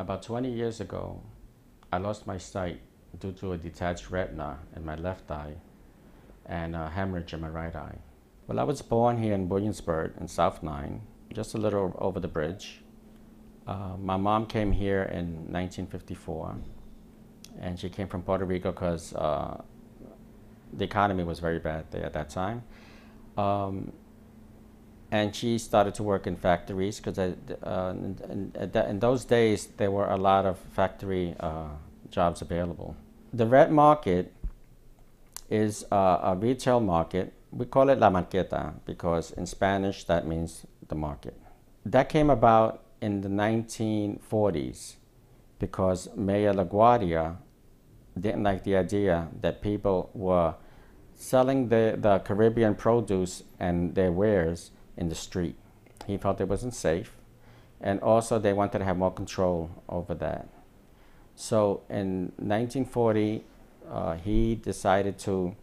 About 20 years ago, I lost my sight due to a detached retina in my left eye and a hemorrhage in my right eye. Well, I was born here in Williamsburg in South 9, just a little over the bridge. My mom came here in 1954, and she came from Puerto Rico because the economy was very bad there at that time. And she started to work in factories because in those days there were a lot of factory jobs available. The red market is a retail market. We call it la marqueta because in Spanish that means the market. That came about in the 1940s because Mayor LaGuardia didn't like the idea that people were selling the Caribbean produce and their wares in the street. He felt it wasn't safe, and also they wanted to have more control over that. So in 1940, he decided to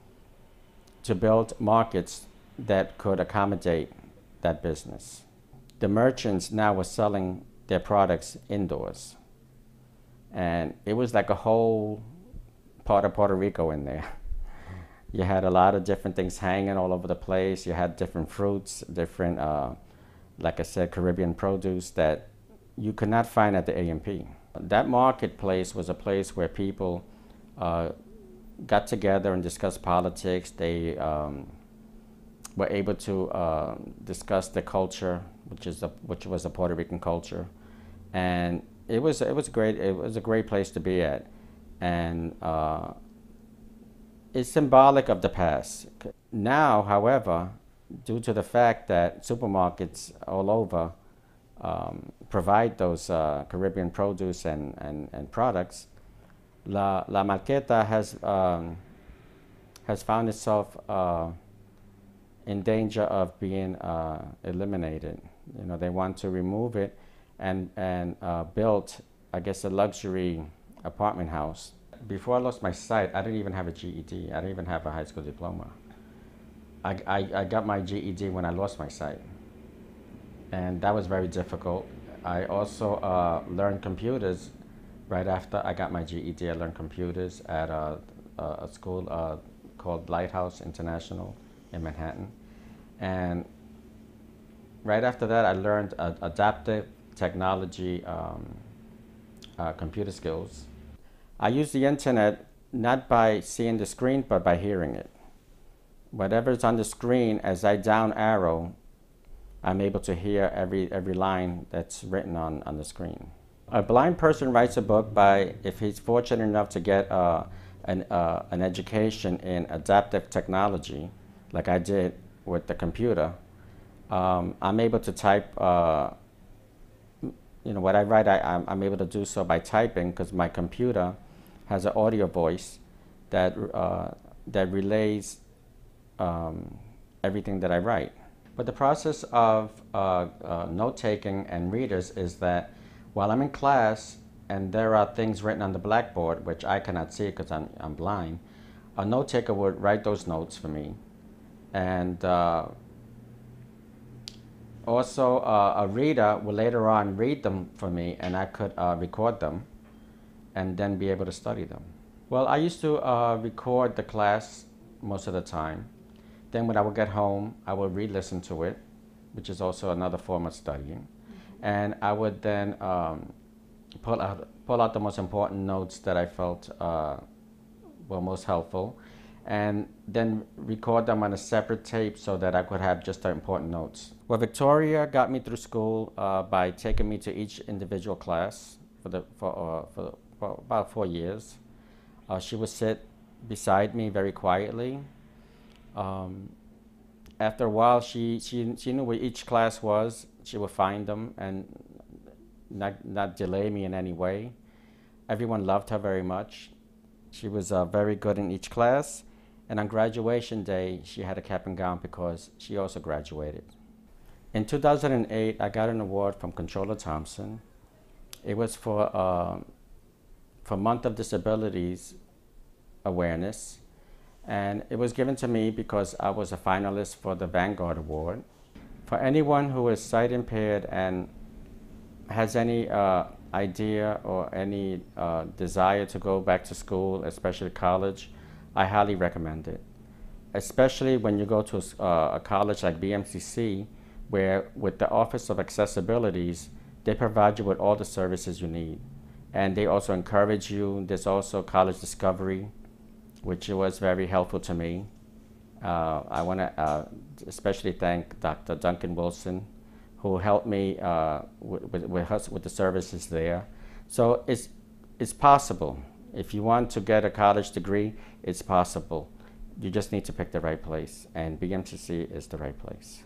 build markets that could accommodate that business. The merchants now were selling their products indoors, and it was like a whole part of Puerto Rico in there. You had a lot of different things hanging all over the place. You had different fruits, different, like I said, Caribbean produce that you could not find at the A&P. That marketplace was a place where people got together and discussed politics. They were able to discuss the culture, which was a Puerto Rican culture, and it was great. It was a great place to be at, and it's symbolic of the past. Now, however, due to the fact that supermarkets all over provide those Caribbean produce and products, La Marqueta has found itself in danger of being eliminated. You know, they want to remove it and build, I guess, a luxury apartment house. Before I lost my sight, I didn't even have a GED. I didn't even have a high school diploma. I got my GED when I lost my sight, and that was very difficult. I also learned computers right after I got my GED. I learned computers at a school called Lighthouse International in Manhattan, and right after that I learned adaptive technology computer skills. I use the internet not by seeing the screen, but by hearing it. Whatever's on the screen, as I down arrow, I'm able to hear every line that's written on the screen. A blind person writes a book by, if he's fortunate enough to get an education in adaptive technology, like I did with the computer, I'm able to type, you know, what I write, I'm able to do so by typing because my computer has an audio voice that relays everything that I write. But the process of note-taking and readers is that while I'm in class and there are things written on the blackboard, which I cannot see because I'm blind, a note-taker would write those notes for me. And also a reader will later on read them for me, and I could record them and then be able to study them. Well, I used to record the class most of the time. Then when I would get home, I would re-listen to it, which is also another form of studying. And I would then pull out the most important notes that I felt were most helpful, and then record them on a separate tape so that I could have just the important notes. Well, Victoria got me through school by taking me to each individual class for about 4 years. She would sit beside me very quietly. After a while, she knew where each class was. She would find them and not delay me in any way. Everyone loved her very much. She was very good in each class. And on graduation day, she had a cap and gown because she also graduated. In 2008, I got an award from Controller Thompson. It was for Month of Disabilities Awareness. And it was given to me because I was a finalist for the Vanguard Award. For anyone who is sight impaired and has any idea or any desire to go back to school, especially college, I highly recommend it. Especially when you go to a college like BMCC, where with the Office of Accessibilities, they provide you with all the services you need. And they also encourage you. There's also college discovery, which was very helpful to me. I want to especially thank Dr. Duncan Wilson, who helped me with the services there. So it's possible. If you want to get a college degree, it's possible. You just need to pick the right place, and BMCC is the right place.